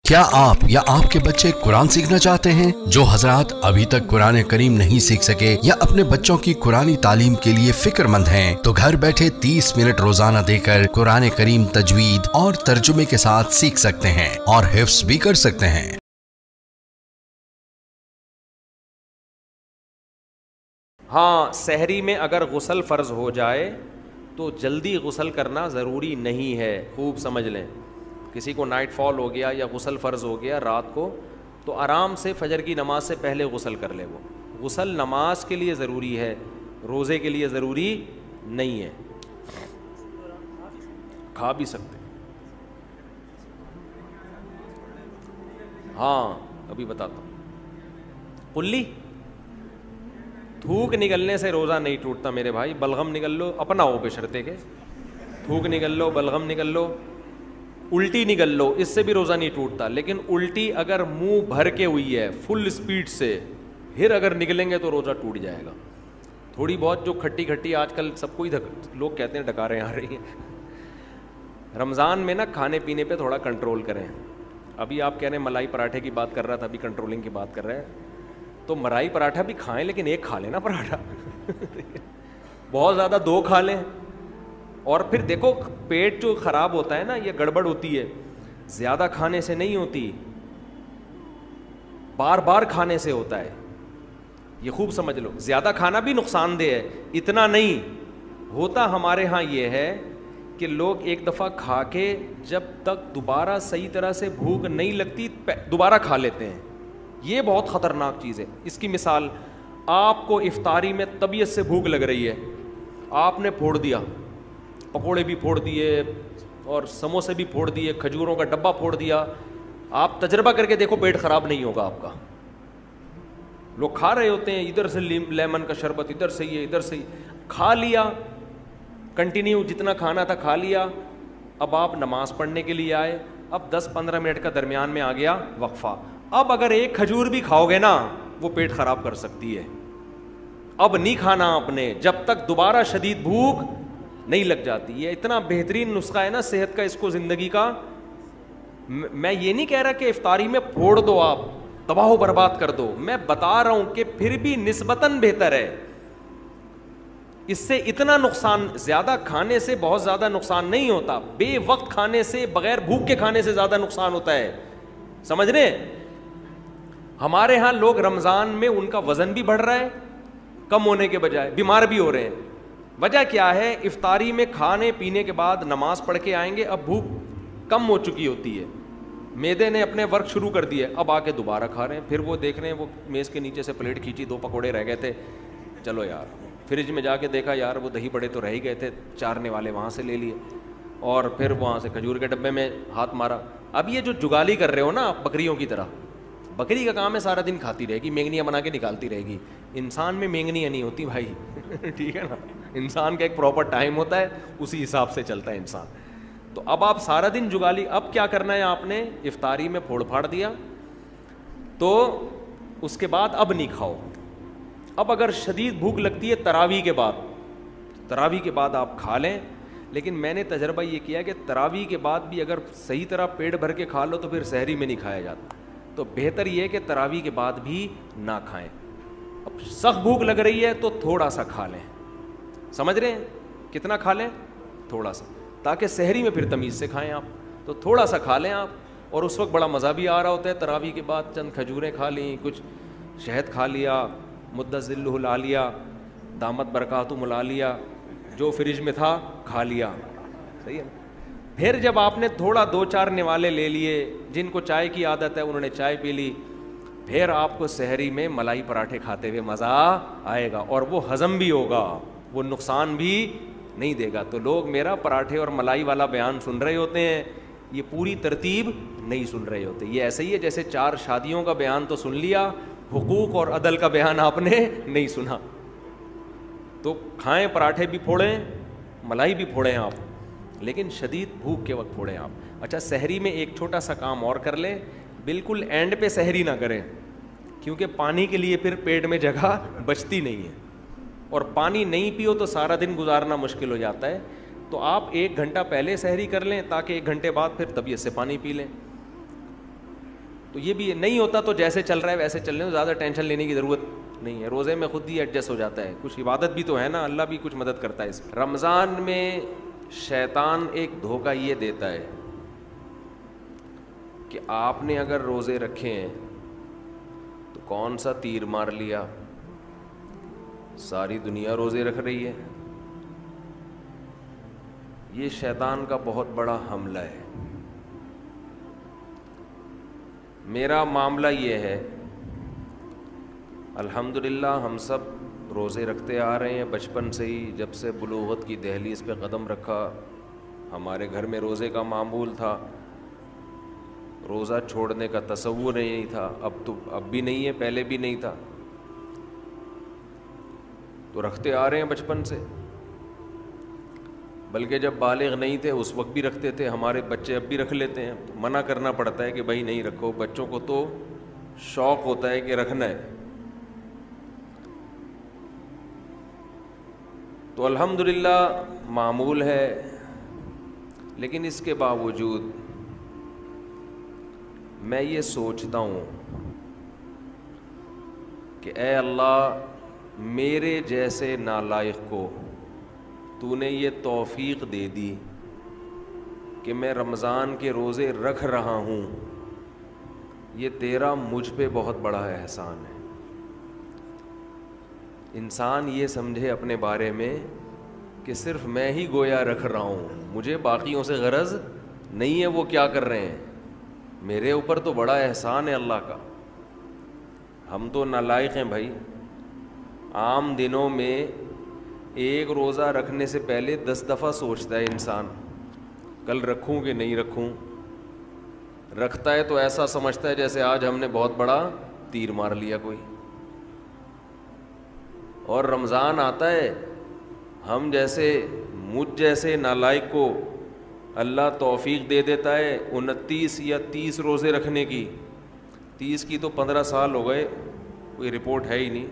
کیا آپ یا آپ کے بچے قرآن سیکھنا چاہتے ہیں؟ جو حضرات ابھی تک قرآن کریم نہیں سیکھ سکے یا اپنے بچوں کی قرآنی تعلیم کے لیے فکر مند ہیں تو گھر بیٹھے 30 منٹ روزانہ دے کر قرآن کریم تجوید اور ترجمے کے ساتھ سیکھ سکتے ہیں اور حفظ بھی کر سکتے ہیں۔ ہاں، سحری میں اگر غسل فرض ہو جائے تو جلدی غسل کرنا ضروری نہیں ہے، خوب سمجھ لیں۔ کسی کو نائٹ فال ہو گیا یا غسل فرض ہو گیا رات کو، تو آرام سے فجر کی نماز سے پہلے غسل کر لے۔ وہ غسل نماز کے لیے ضروری ہے، روزے کے لیے ضروری نہیں ہے۔ کھا بھی سکتے، ہاں ابھی بتاتا ہوں۔ قلی تھوک نکلنے سے روزہ نہیں ٹوٹتا میرے بھائی، بلغم نکل لو اپنا ہو بشرطے کے، تھوک نکل لو، بلغم نکل لو، الٹی نکل لو، اس سے بھی روزہ نہیں ٹوٹتا۔ لیکن الٹی اگر منہ بھر کے ہوئی ہے فل اسپیڈ سے، پھر اگر نکلیں گے تو روزہ ٹوٹ جائے گا۔ تھوڑی بہت جو کھٹی کھٹی آج کل سب کو ہی لوگ کہتے ہیں ڈکاریں آ رہی ہیں، رمضان میں نا کھانے پینے پہ تھوڑا کنٹرول کریں۔ ابھی آپ کہہ رہے ہیں ملائی پراٹھے کی بات کر رہا تھا، ابھی کنٹرولنگ کی بات کر رہے ہیں، تو ملائی پراٹھا بھی کھائیں لیکن ایک کھا لیں نا پراٹھا بہت زیادہ دو کھا لیں۔ اور پھر دیکھو پیٹ جو خراب ہوتا ہے نا، یہ گڑبڑ ہوتی ہے زیادہ کھانے سے نہیں ہوتی، بار بار کھانے سے ہوتا ہے، یہ خوب سمجھ لو۔ زیادہ کھانا بھی نقصان دہ ہے، اتنا نہیں ہوتا۔ ہمارے ہاں یہ ہے کہ لوگ ایک دفعہ کھا کے جب تک دوبارہ صحیح طرح سے بھوک نہیں لگتی دوبارہ کھا لیتے ہیں، یہ بہت خطرناک چیز ہے۔ اس کی مثال، آپ کو افطاری میں طبیعت سے بھوک لگ رہی ہے، آپ نے پھوڑ دیا، پکوڑے بھی پھوڑ دیے اور سموسے بھی پھوڑ دیے، کھجوروں کا ڈبہ پھوڑ دیا، آپ تجربہ کر کے دیکھو پیٹ خراب نہیں ہوگا آپ کا۔ لوگ کھا رہے ہوتے ہیں، ادھر سے لیمن کا شربت، ادھر سے یہ، ادھر سے کھا لیا، کنٹینیو جتنا کھانا تھا کھا لیا۔ اب آپ نماز پڑھنے کے لیے آئے، اب 10-15 منٹ کا درمیان میں آ گیا وقفہ، اب اگر ایک کھجور بھی کھاؤ گے نا وہ پیٹ خراب کر سکتی ہے۔ اب نہیں کھانا آپ نے جب تک دوبارہ شدید بھوک نہیں لگ جاتی۔ یہ اتنا بہترین نسخہ ہے نا صحت کا، اس کو زندگی کا۔ میں یہ نہیں کہہ رہا کہ افطاری میں پھوڑ دو، آپ تباہ و برباد کر دو، میں بتا رہا ہوں کہ پھر بھی نسبتاً بہتر ہے۔ اس سے اتنا نقصان، زیادہ کھانے سے بہت زیادہ نقصان نہیں ہوتا، بے وقت کھانے سے، بغیر بھوک کے کھانے سے زیادہ نقصان ہوتا ہے، سمجھ رہے ہیں؟ ہمارے ہاں لوگ رمضان میں ان کا وزن بھی بڑھ رہا ہے کم ہونے کے بجائے، بیمار بھی ہو رہے ہیں۔ وجہ کیا ہے؟ افطاری میں کھانے پینے کے بعد نماز پڑھ کے آئیں گے، اب بھوک کم ہو چکی ہوتی ہے، معدے نے اپنے ورک شروع کر دیے، اب آ کے دوبارہ کھا رہے ہیں۔ پھر وہ دیکھ رہے ہیں، وہ میز کے نیچے سے پلیٹ کھینچی، 2 پکوڑے رہ گئے تھے، چلو یار فریج میں جا کے دیکھا، یار وہ دہی بڑے تو رہ ہی گئے تھے، چارنے والے وہاں سے لے لیے، اور پھر وہاں سے کھجور کے ڈبے میں ہاتھ مارا۔ اب یہ جو جگالی کر رہے ہو نا بکریوں کی طرح، بکری کا کام ہے سارا دن کھاتی رہے گی، مینگنیاں بنا کے نکالتی رہے گی، انسان میں مینگنیاں نہیں ہوتی بھائی ٹھیک ہے نا، انسان کا ایک پراپر ٹائم ہوتا ہے، اسی حساب سے چلتا ہے انسان۔ تو اب آپ سارا دن جگالی، اب کیا کرنا ہے آپ نے؟ افطاری میں پھوڑ پھاڑ دیا تو اس کے بعد اب نہیں کھاؤ۔ اب اگر شدید بھوک لگتی ہے تراویح کے بعد آپ کھا لیں، لیکن میں نے تجربہ یہ کیا کہ تراویح کے بعد بھی اگر صحیح طرح پیٹ بھر کے کھا لو تو پھر سحری میں نہیں کھایا جاتا، تو بہتر یہ ہے کہ تراویح کے بعد بھی نہ کھائیں۔ اب سخت بھوک لگ رہی ہے تو تھوڑا سا کھا لیں، سمجھ رہے ہیں؟ کتنا کھا لیں؟ تھوڑا سا، تاکہ سحری میں پھر تمیز سے کھائیں آپ، تو تھوڑا سا کھا لیں آپ، اور اس وقت بڑا مزہ بھی آ رہا ہوتا ہے۔ تراویح کے بعد چند کھجوریں کھا لیں، کچھ شہد کھا لیا، مدت ذلہ لا لیا، دامت برکاتہ ملا لیا، جو فریج میں تھا کھا لیا، صحیح ہے۔ پھر جب آپ نے تھوڑا 2-4 نوالے لے لیے، جن کو چائے کی عادت ہے انہوں نے چائے پی لی، پھر آپ کو سحری میں ملائی پراٹھے کھاتے ہوئے مزہ آئے گا، اور وہ ہضم بھی ہوگا، وہ نقصان بھی نہیں دے گا۔ تو لوگ میرا پراٹھے اور ملائی والا بیان سن رہے ہوتے ہیں، یہ پوری ترتیب نہیں سن رہے ہوتے۔ یہ ایسے ہی ہے جیسے 4 شادیوں کا بیان تو سن لیا، حقوق اور عدل کا بیان آپ نے نہیں سنا۔ تو کھائیں، پراٹھے بھی پھوڑیں، ملائی بھی پھوڑیں آپ، لیکن شدید بھوک کے وقت پھوڑیں آپ۔ اچھا، سحری میں ایک چھوٹا سا کام اور کر لیں، بالکل اینڈ پہ سحری نہ کریں، کیونکہ پانی کے لیے پھر پیٹ میں جگہ بچتی نہیں ہے، اور پانی نہیں پیو تو سارا دن گزارنا مشکل ہو جاتا ہے۔ تو آپ 1 گھنٹہ پہلے سحری کر لیں، تاکہ 1 گھنٹے بعد پھر طبیعت سے پانی پی لیں۔ تو یہ بھی نہیں ہوتا تو جیسے چل رہا ہے ویسے چلنے، زیادہ ٹینشن لینے کی ضرورت نہیں ہے. روزے میں خود ہی ایڈجسٹ ہو جاتا ہے. کچھ عبادت بھی تو ہے نا، اللہ بھی کچھ مدد کرتا ہے اس میں. رمضان میں شیطان ایک دھوکہ یہ دیتا ہے کہ آپ نے اگر روزے رکھے ہیں تو کون سا تیر مار لیا، ساری دنیا روزے رکھ رہی ہے. یہ شیطان کا بہت بڑا حملہ ہے. میرا معاملہ یہ ہے، الحمدللہ ہم سب روزے رکھتے آ رہے ہیں بچپن سے ہی. جب سے بلوغت کی دہلیز پہ قدم رکھا ہمارے گھر میں روزے کا معمول تھا. روزہ چھوڑنے کا تصور نہیں تھا. اب بھی نہیں ہے، پہلے بھی نہیں تھا. تو رکھتے آ رہے ہیں بچپن سے، بلکہ جب بالغ نہیں تھے اس وقت بھی رکھتے تھے. ہمارے بچے اب بھی رکھ لیتے ہیں. منع کرنا پڑتا ہے کہ بھائی نہیں رکھو. بچوں کو تو شوق ہوتا ہے کہ رکھنا ہے. تو الحمدللہ معمول ہے. لیکن اس کے باوجود میں یہ سوچتا ہوں کہ اے اللہ، میرے جیسے نالائق کو تو نے یہ توفیق دے دی کہ میں رمضان کے روزے رکھ رہا ہوں. یہ تیرا مجھ پہ بہت بڑا احسان ہے. انسان یہ سمجھے اپنے بارے میں کہ صرف میں ہی گویا رکھ رہا ہوں، مجھے باقیوں سے غرض نہیں ہے وہ کیا کر رہے ہیں. میرے اوپر تو بڑا احسان ہے اللہ کا. ہم تو نالائق ہیں بھائی. عام دنوں میں ایک روزہ رکھنے سے پہلے 10 دفعہ سوچتا ہے انسان کل رکھوں کہ نہیں رکھوں. رکھتا ہے تو ایسا سمجھتا ہے جیسے آج ہم نے بہت بڑا تیر مار لیا کوئی. اور رمضان آتا ہے، ہم جیسے مجھ جیسے نالائق کو اللہ توفیق دے دیتا ہے 29 یا 30 روزے رکھنے کی. 30 کی تو 15 سال ہو گئے، کوئی رپورٹ ہے ہی نہیں.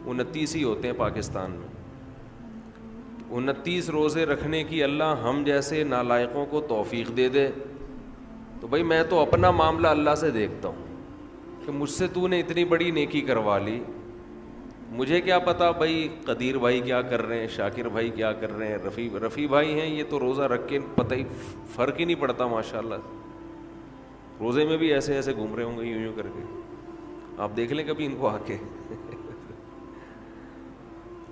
29 ہی ہوتے ہیں پاکستان میں. 29 روزے رکھنے کی اللہ ہم جیسے نالائقوں کو توفیق دے دے تو بھائی میں تو اپنا معاملہ اللہ سے دیکھتا ہوں کہ مجھ سے تو نے اتنی بڑی نیکی کروا لی. مجھے کیا پتا بھائی قدیر بھائی کیا کر رہے ہیں، شاکر بھائی کیا کر رہے ہیں، رفیع بھائی ہیں، یہ تو روزہ رکھ کے پتہ ہی فرق ہی نہیں پڑتا ماشاءاللہ. روزے میں بھی ایسے ایسے گھوم رہے ہوں گے یوں کر کے. آپ دیکھ لیں کبھی ان کو آ کے.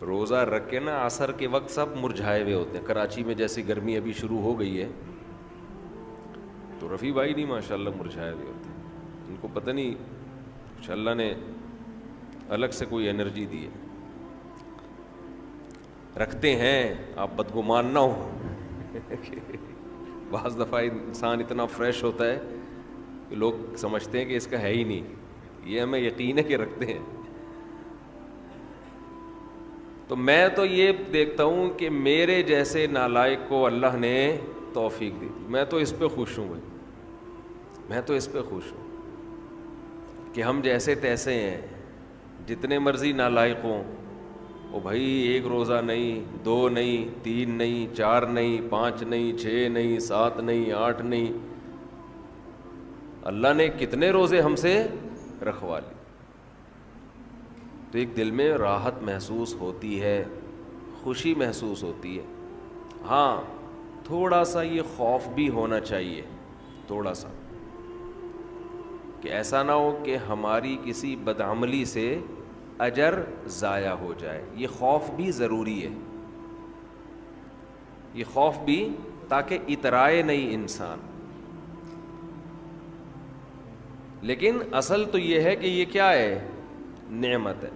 روزہ رکھ کے نا عصر کے وقت سب مرجھائے ہوئے ہوتے ہیں. کراچی میں جیسی گرمی ابھی شروع ہو گئی ہے تو رفیع بھائی نہیں ماشاءاللہ مرجھائے ہوئے ہوتے ہیں. ان کو پتہ نہیں کچھ اللہ نے الگ سے کوئی انرجی دی ہے. رکھتے ہیں، آپ بدگمان نہ ہو. بعض دفعہ انسان اتنا فریش ہوتا ہے کہ لوگ سمجھتے ہیں کہ اس کا ہے ہی نہیں. یہ ہمیں یقین ہے کہ رکھتے ہیں. تو میں تو یہ دیکھتا ہوں کہ میرے جیسے نالائق کو اللہ نے توفیق دی تھی. میں تو اس پہ خوش ہوں بھائی. میں تو اس پہ خوش ہوں کہ ہم جیسے تیسے ہیں. جتنے مرضی نالائق ہوں وہ بھائی ایک روزہ نہیں، 2 نہیں، 3 نہیں، 4 نہیں، 5 نہیں، 6 نہیں، 7 نہیں، 8 نہیں. اللہ نے کتنے روزے ہم سے رکھوا لی. تو ایک دل میں راحت محسوس ہوتی ہے، خوشی محسوس ہوتی ہے. ہاں تھوڑا سا یہ خوف بھی ہونا چاہیے، تھوڑا سا، کہ ایسا نہ ہو کہ ہماری کسی بدعملی سے اجر ضائع ہو جائے. یہ خوف بھی ضروری ہے. یہ خوف بھی تاکہ اترائے نہیں انسان. لیکن اصل تو یہ ہے کہ یہ کیا ہے؟ نعمت ہے.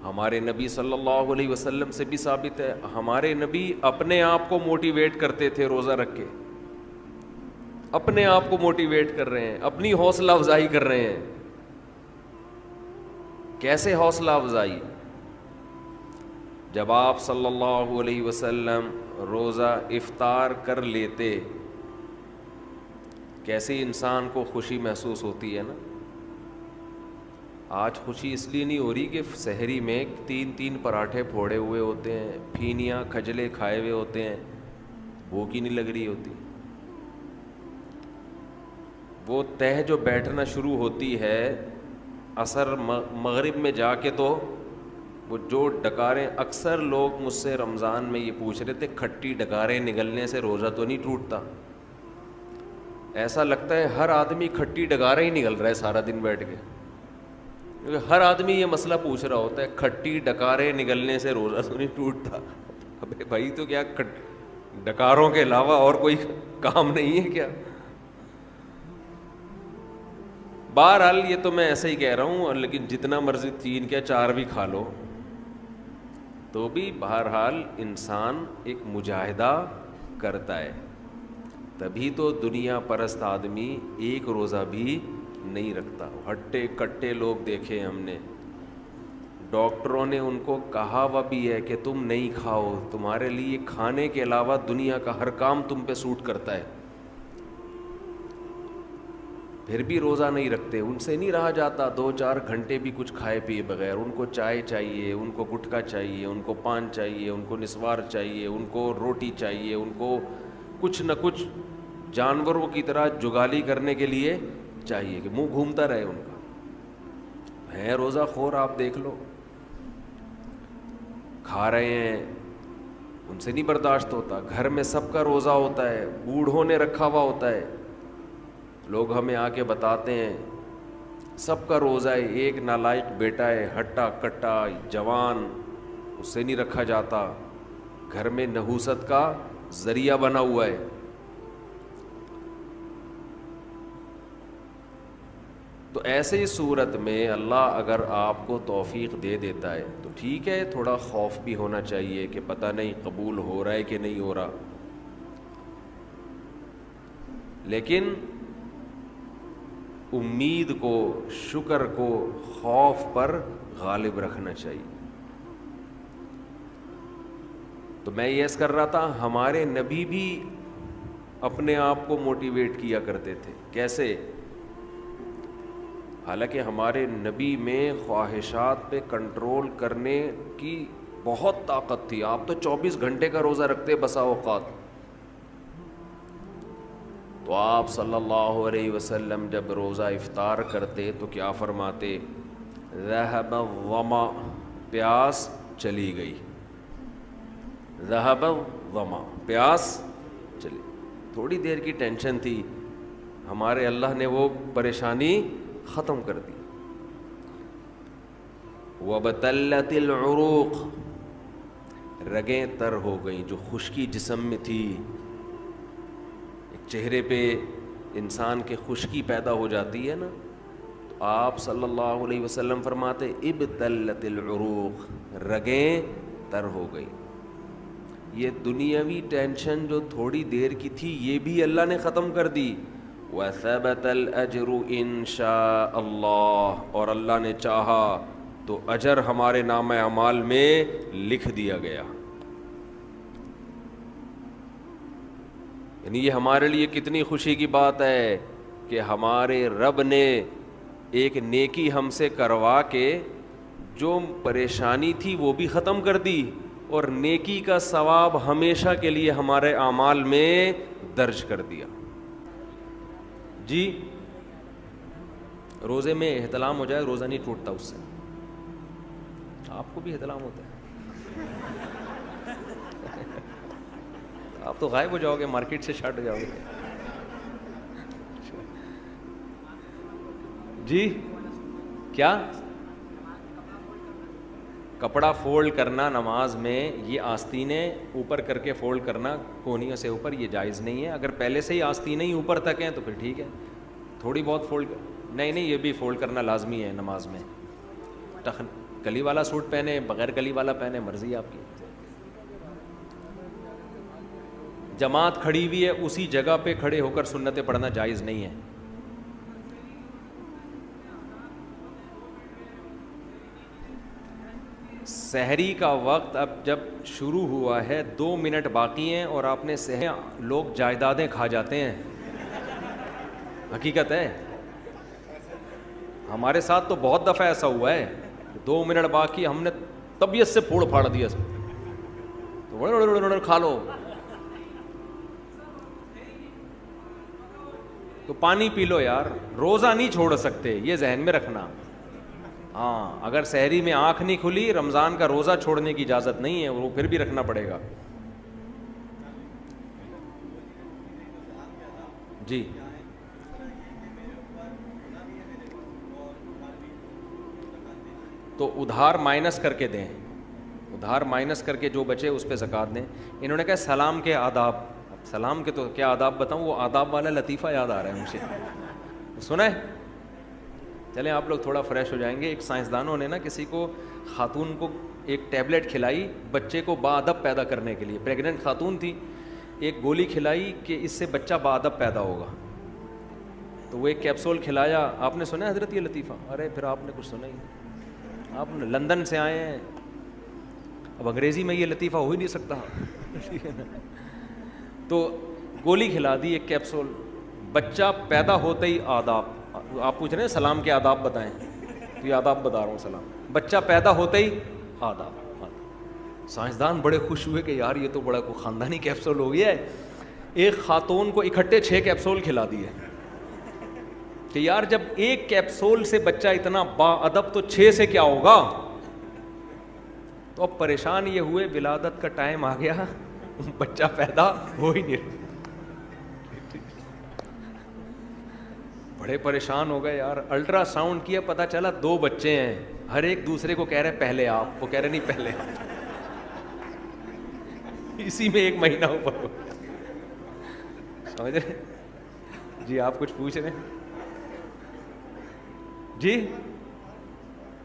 ہمارے نبی صلی اللہ علیہ وسلم سے بھی ثابت ہے. ہمارے نبی اپنے آپ کو موٹیویٹ کرتے تھے روزہ رکھ کے. اپنے آپ کو موٹیویٹ کر رہے ہیں، اپنی حوصلہ افزائی کر رہے ہیں. کیسے حوصلہ افزائی؟ جب آپ صلی اللہ علیہ وسلم روزہ افطار کر لیتے، کیسے انسان کو خوشی محسوس ہوتی ہے نا. آج خوشی اس لیے نہیں ہو رہی کہ سحری میں 3 پراٹھے پھوڑے ہوئے ہوتے ہیں، پھینیاں کھجلے کھائے ہوئے ہوتے ہیں، بھوک ہی نہیں لگ رہی ہوتی. وہ تہ جو بیٹھنا شروع ہوتی ہے عصر مغرب میں جا کے، تو وہ جو ڈکاریں، اکثر لوگ مجھ سے رمضان میں یہ پوچھ رہے تھے کھٹی ڈکاریں نگلنے سے روزہ تو نہیں ٹوٹتا؟ ایسا لگتا ہے ہر آدمی کھٹی ڈکاریں ہی نگل رہا ہے سارا دن بیٹھ کے، کیونکہ ہر آدمی یہ مسئلہ پوچھ رہا ہوتا ہے کھٹی ڈکاریں نگلنے سے روزہ تو نہیں ٹوٹتا۔ ابے بھائی تو کیا ڈکاروں کے علاوہ اور کوئی کام نہیں ہے کیا؟ بہرحال یہ تو میں ایسے ہی کہہ رہا ہوں، لیکن جتنا مرضی 3 کیا 4 بھی کھا لو تو بھی بہرحال انسان ایک مجاہدہ کرتا ہے، تبھی تو دنیا پرست آدمی ایک روزہ بھی نہیں رکھتا۔ ہٹے کٹے لوگ دیکھے ہم نے، ڈاکٹروں نے ان کو کہا ہوا بھی ہے کہ تم نہیں کھاؤ، تمہارے لیے کھانے کے علاوہ دنیا کا ہر کام تم پہ سوٹ کرتا ہے، پھر بھی روزہ نہیں رکھتے۔ ان سے نہیں رہا جاتا 2-4 گھنٹے بھی کچھ کھائے پیے بغیر، ان کو چائے چاہیے، ان کو گٹکا چاہیے، ان کو پان چاہیے، ان کو نسوار چاہیے، ان کو روٹی چاہیے، ان کو کچھ نہ کچھ جانوروں کی طرح جگالی کرنے کے لیے چاہیے کہ منہ گھومتا رہے ان کا۔ ہے روزہ خور، آپ دیکھ لو، کھا رہے ہیں، ان سے نہیں برداشت ہوتا۔ گھر میں سب کا روزہ ہوتا ہے، بوڑھوں نے رکھا ہوا ہوتا ہے، لوگ ہمیں آ کے بتاتے ہیں سب کا روزہ ہے، ایک نالائق بیٹا ہے ہٹا کٹا جوان، اس سے نہیں رکھا جاتا، گھر میں نحوست کا ذریعہ بنا ہوا ہے۔ تو ایسے ہی صورت میں اللہ اگر آپ کو توفیق دے دیتا ہے تو ٹھیک ہے، تھوڑا خوف بھی ہونا چاہیے کہ پتہ نہیں قبول ہو رہا ہے کہ نہیں ہو رہا، لیکن امید کو، شکر کو خوف پر غالب رکھنا چاہیے۔ تو میں یہ عرض کر رہا تھا، ہمارے نبی بھی اپنے آپ کو موٹیویٹ کیا کرتے تھے۔ کیسے؟ حالانکہ ہمارے نبی میں خواہشات پہ کنٹرول کرنے کی بہت طاقت تھی، آپ تو 24 گھنٹے کا روزہ رکھتے بسا اوقات۔ تو آپ صلی اللہ علیہ وسلم جب روزہ افطار کرتے تو کیا فرماتے؟ ذہب الظما، پیاس چلی گئی، ذہب الظما، پیاس چلی۔ تھوڑی دیر کی ٹینشن تھی، ہمارے اللہ نے وہ پریشانی ختم کر دی۔ وَبَتَلَّتِ الْعُرُوقُ، رگیں تر ہو گئیں، جو خشکی جسم میں تھی، چہرے پہ انسان کے خشکی پیدا ہو جاتی ہے نا، تو آپ صلی اللہ علیہ وسلم فرماتے ابتلت العروق، رگیں تر ہو گئی۔ یہ دنیاوی ٹینشن جو تھوڑی دیر کی تھی یہ بھی اللہ نے ختم کر دی۔ وَثَبَتَ الْأَجْرُ إِن شَاءَ اللَّهُ، اور اللہ نے چاہا تو اجر ہمارے نامہ اعمال میں لکھ دیا گیا۔ یعنی یہ ہمارے لیے کتنی خوشی کی بات ہے کہ ہمارے رب نے ایک نیکی ہم سے کروا کے جو پریشانی تھی وہ بھی ختم کر دی، اور نیکی کا ثواب ہمیشہ کے لیے ہمارے اعمال میں درج کر دیا۔ جی، روزے میں احتلام ہو جائے روزہ نہیں ٹوٹتا اس سے۔ آپ کو بھی احتلام ہوتا ہے؟ آپ تو غائب ہو جاؤ گے، مارکیٹ سے شٹ جاؤ گے۔ جی کیا؟ کپڑا فولڈ کرنا نماز میں، یہ آستینیں اوپر کر کے فولڈ کرنا کونیوں سے اوپر، یہ جائز نہیں ہے۔ اگر پہلے سے ہی آستینیں ہی اوپر تک ہیں تو پھر ٹھیک ہے، تھوڑی بہت فولڈ نہیں، یہ بھی فولڈ کرنا لازمی ہے نماز میں۔ کلی والا سوٹ پہنے، بغیر کلی والا پہنے، مرضی آپ کی۔ جماعت کھڑی ہوئی ہے، اسی جگہ پہ کھڑے ہو کر سنتیں پڑھنا جائز نہیں ہے۔ سحری کا وقت اب جب شروع ہوا ہے، 2 منٹ باقی ہیں اور آپ نے لوگ جائیدادیں کھا جاتے ہیں، حقیقت ہے۔ ہمارے ساتھ تو بہت دفعہ ایسا ہوا ہے، 2 منٹ باقی، ہم نے طبیعت سے پھوڑ پھاڑ دیا تو کھا لو۔ تو پانی پی لو یار, روزہ نہیں چھوڑ سکتے, یہ ذہن میں رکھنا. ہاں اگر سحری میں آنکھ نہیں کھلی, رمضان کا روزہ چھوڑنے کی اجازت نہیں ہے, وہ پھر بھی رکھنا پڑے گا. جی تو ادھار مائنس کر کے دیں, ادھار مائنس کر کے جو بچے اس پہ زکوٰۃ دیں. انہوں نے کہا سلام کے آداب, سلام کے تو کیا آداب بتاؤں, وہ آداب والا لطیفہ یاد آ رہا ہے مجھے, سنا ہے؟ چلیں آپ لوگ تھوڑا فریش ہو جائیں گے. ایک سائنسدانوں نے نا کسی کو, خاتون کو ایک ٹیبلٹ کھلائی بچے کو باادب پیدا کرنے کے لیے, پریگننٹ خاتون تھی, ایک گولی کھلائی کہ اس سے بچہ باادب پیدا ہوگا. تو وہ ایک کیپسول کھلایا. آپ نے سنا ہے حضرت یہ لطیفہ؟ ارے پھر آپ نے کچھ سنا ہی نہیں, آپ لندن سے آئے ہیں, اب انگریزی میں یہ لطیفہ ہو ہی نہیں سکتا. تو گولی کھلا دی ایک کیپسول, بچہ پیدا ہوتے ہی آداب, آپ پوچھ رہے ہیں سلام کے آداب بتائیں, تو یہ آداب بتا رہا ہوں. سلام, بچہ پیدا ہوتے ہی آداب. سائنسدان بڑے خوش ہوئے کہ یار یہ تو بڑا کوئی خاندانی کیپسول ہو گیا ہے. ایک خاتون کو اکٹھے 6 کیپسول کھلا دیے کہ یار جب ایک کیپسول سے بچہ اتنا با ادب تو 6 سے کیا ہوگا. تو اب پریشان یہ ہوئے, ولادت کا ٹائم آ گیا, بچہ پیدا ہو ہی نہیں. بڑے پریشان ہو گئے یار. الٹرا ساؤنڈ کیا, پتہ چلا 2 بچے ہیں, ہر ایک دوسرے کو کہہ رہے پہلے آپ, وہ کہہ رہے نہیں پہلے آپ. اسی میں 1 مہینہ اوپر ہو. سمجھ رہے جی؟ آپ کچھ پوچھ رہے ہیں جی؟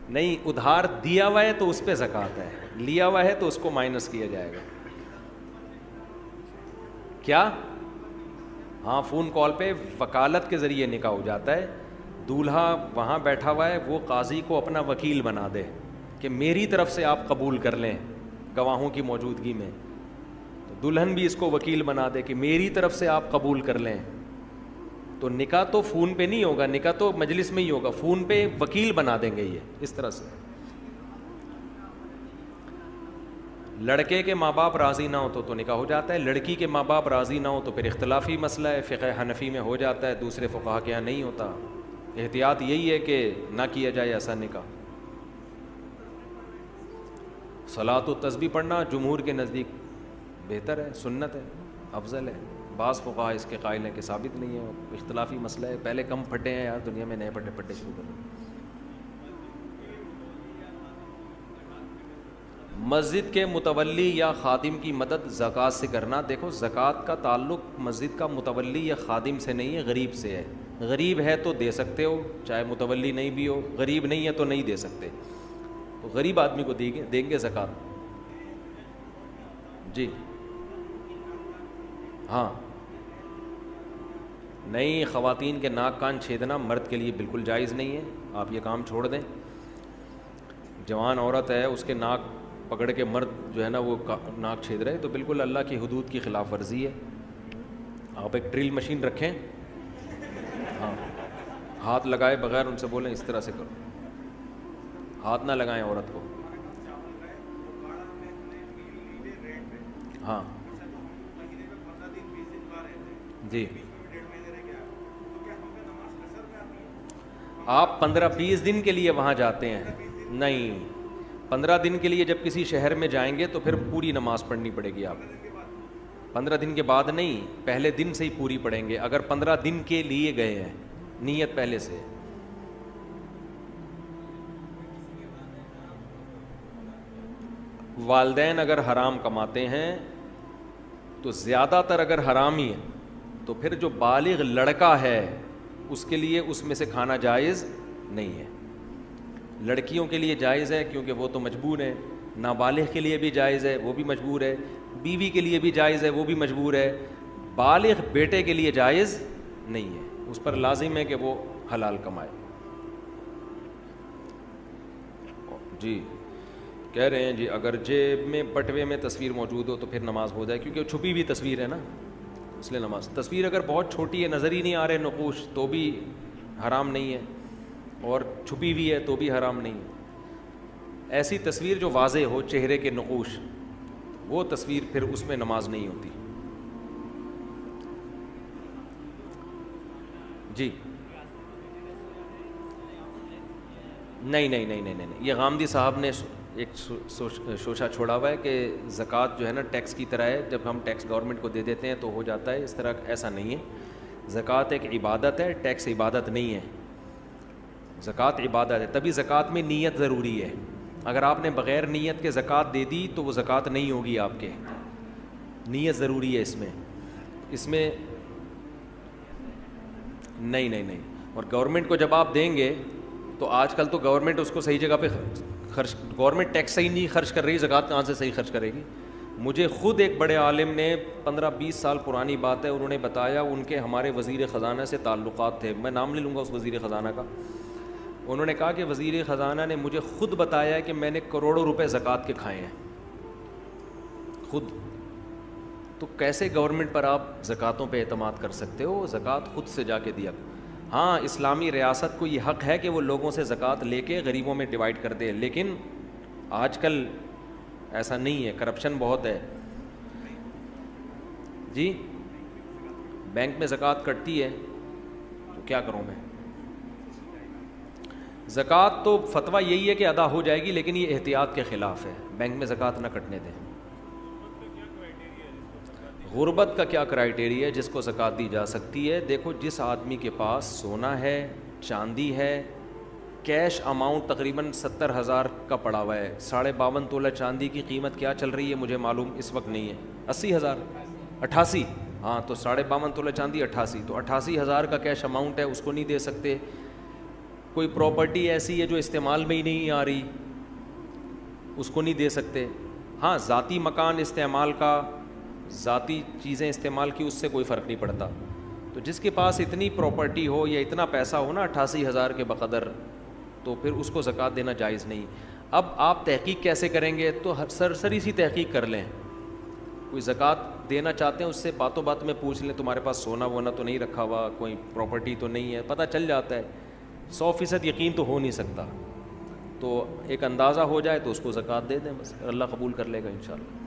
نہیں, ادھار دیا ہوا ہے تو اس پہ زکوٰۃ ہے, لیا ہوا ہے تو اس کو مائنس کیا جائے گا. کیا؟ ہاں فون کال پہ وکالت کے ذریعے نکاح ہو جاتا ہے. دولہا وہاں بیٹھا ہوا ہے, وہ قاضی کو اپنا وکیل بنا دے کہ میری طرف سے آپ قبول کر لیں گواہوں کی موجودگی میں. تو دلہن بھی اس کو وکیل بنا دے کہ میری طرف سے آپ قبول کر لیں. تو نکاح تو فون پہ نہیں ہوگا, نکاح تو مجلس میں ہی ہوگا, فون پہ وکیل بنا دیں گے یہ اس طرح سے. لڑکے کے ماں باپ راضی نہ ہو تو نکاح ہو جاتا ہے, لڑکی کے ماں باپ راضی نہ ہو تو پھر اختلافی مسئلہ ہے, فقہ حنفی میں ہو جاتا ہے, دوسرے فقہا کے یہاں نہیں ہوتا. احتیاط یہی ہے کہ نہ کیا جائے ایسا نکاح. صلاۃ و تسبیح پڑھنا جمہور کے نزدیک بہتر ہے, سنت ہے, افضل ہے. بعض فقہا اس کے قائل ہیں کہ ثابت نہیں ہے, اختلافی مسئلہ ہے. پہلے کم پھٹے ہیں یار دنیا میں, نئے پھٹے شروع کر رہے ہیں. مسجد کے متولی یا خادم کی مدد زکوٰۃ سے کرنا. دیکھو زکوٰۃ کا تعلق مسجد کا متولی یا خادم سے نہیں ہے, غریب سے ہے. غریب ہے تو دے سکتے ہو, چاہے متولی نہیں بھی ہو. غریب نہیں ہے تو نہیں دے سکتے. تو غریب آدمی کو دیں گے زکوٰۃ. جی ہاں, نہیں, خواتین کے ناک کان چھیدنا مرد کے لیے بالکل جائز نہیں ہے. آپ یہ کام چھوڑ دیں. جوان عورت ہے, اس کے ناک پکڑ کے مرد جو ہے نا وہ ناک چھید رہے, تو بالکل اللہ کی حدود کی خلاف ورزی ہے. آپ ایک ڈرل مشین رکھیں, ہاں, ہاتھ لگائے بغیر ان سے بولیں اس طرح سے کرو, ہاتھ نہ لگائیں عورت کو. ہاں جی, آپ 15-20 دن کے لیے وہاں جاتے ہیں. نہیں, 15 دن کے لیے جب کسی شہر میں جائیں گے تو پھر پوری نماز پڑھنی پڑے گی. آپ 15 دن کے بعد نہیں, پہلے دن سے ہی پوری پڑھیں گے. اگر 15 دن کے لیے گئے ہیں, نیت پہلے سے. والدین اگر حرام کماتے ہیں تو زیادہ تر اگر حرام ہی ہے تو پھر جو بالغ لڑکا ہے اس کے لیے اس میں سے کھانا جائز نہیں ہے. لڑکیوں کے لیے جائز ہے کیونکہ وہ تو مجبور ہیں, نابالغ کے لیے بھی جائز ہے, وہ بھی مجبور ہے, بیوی کے لیے بھی جائز ہے, وہ بھی مجبور ہے. بالغ بیٹے کے لیے جائز نہیں ہے, اس پر لازم ہے کہ وہ حلال کمائے. جی کہہ رہے ہیں جی اگر جیب میں بٹوے میں تصویر موجود ہو تو پھر نماز ہو جائے, کیونکہ چھپی ہوئی تصویر ہے نا, اس لیے نماز. تصویر اگر بہت چھوٹی ہے, نظر ہی نہیں آ رہے نقوش, تو بھی حرام نہیں ہے, اور چھپی ہوئی ہے تو بھی حرام نہیں ہے. ایسی تصویر جو واضح ہو, چہرے کے نقوش, وہ تصویر پھر اس میں نماز نہیں ہوتی. جی نہیں نہیں نہیں نہیں نہیں، یہ غامدی صاحب نے ایک شوشہ چھوڑا ہوا ہے کہ زکوٰۃ جو ہے نا ٹیکس کی طرح ہے، جب ہم ٹیکس گورنمنٹ کو دے دیتے ہیں تو ہو جاتا ہے، اس طرح ایسا نہیں ہے۔ زکوٰۃ ایک عبادت ہے، ٹیکس عبادت نہیں ہے۔ زکوٰۃ عبادت ہے، تبھی زکوٰۃ میں نیت ضروری ہے۔ اگر آپ نے بغیر نیت کے زکوٰۃ دے دی تو وہ زکوٰۃ نہیں ہوگی آپ کے، نیت ضروری ہے اس میں نہیں نہیں نہیں۔ اور گورنمنٹ کو جب آپ دیں گے تو آج کل تو گورنمنٹ اس کو صحیح جگہ پہ خرچ، گورنمنٹ ٹیکس صحیح نہیں خرچ کر رہی، زکوٰۃ کہاں سے صحیح خرچ کرے گی؟ مجھے خود ایک بڑے عالم نے 15-20 سال پرانی بات ہے، انہوں نے بتایا ان کے ہمارے وزیر خزانہ سے تعلقات تھے، میں نام نہیں لوں گا اس وزیر خزانہ کا۔ انہوں نے کہا کہ وزیر خزانہ نے مجھے خود بتایا کہ میں نے کروڑوں روپے زکوٰۃ کے کھائے ہیں خود۔ تو کیسے گورنمنٹ پر آپ زکوٰۃوں پہ اعتماد کر سکتے ہو؟ زکوٰۃ خود سے جا کے دیا۔ ہاں اسلامی ریاست کو یہ حق ہے کہ وہ لوگوں سے زکوٰۃ لے کے غریبوں میں ڈیوائڈ کر دے، لیکن آج کل ایسا نہیں ہے، کرپشن بہت ہے۔ جی بینک میں زکوٰۃ کٹتی ہے تو کیا کروں میں؟ زکوٰۃ تو فتویٰ یہی ہے کہ ادا ہو جائے گی، لیکن یہ احتیاط کے خلاف ہے، بینک میں زکوٰۃ نہ کٹنے دیں۔ غربت کا کیا کرائیٹیریا ہے جس کو زکوٰۃ دی جا سکتی ہے؟ دیکھو جس آدمی کے پاس سونا ہے، چاندی ہے، کیش اماؤنٹ تقریباً 70,000 کا پڑا ہوا ہے، 52.5 تولہ چاندی کی قیمت کیا چل رہی ہے مجھے معلوم اس وقت نہیں ہے، 80,000 88، ہاں تو 52.5 تولہ چاندی 88، تو 88,000 کا کیش اماؤنٹ ہے، اس کو نہیں دے سکتے۔ کوئی پراپرٹی ایسی ہے جو استعمال میں ہی نہیں آ رہی، اس کو نہیں دے سکتے۔ ہاں ذاتی مکان استعمال کا، ذاتی چیزیں استعمال کی، اس سے کوئی فرق نہیں پڑتا۔ تو جس کے پاس اتنی پراپرٹی ہو یا اتنا پیسہ ہو نا 88,000 کے بقدر، تو پھر اس کو زکوٰۃ دینا جائز نہیں۔ اب آپ تحقیق کیسے کریں گے؟ تو سرسری سی تحقیق کر لیں، کوئی زکوٰۃ دینا چاہتے ہیں اس سے باتوں بات میں پوچھ لیں تمہارے پاس سونا وونا تو نہیں رکھا ہوا، کوئی پراپرٹی تو نہیں ہے، پتہ چل جاتا ہے۔ 100% یقین تو ہو نہیں سکتا، تو ایک اندازہ ہو جائے تو اس کو زکوٰۃ دے دیں، بس اللہ قبول کر لے گا انشاءاللہ۔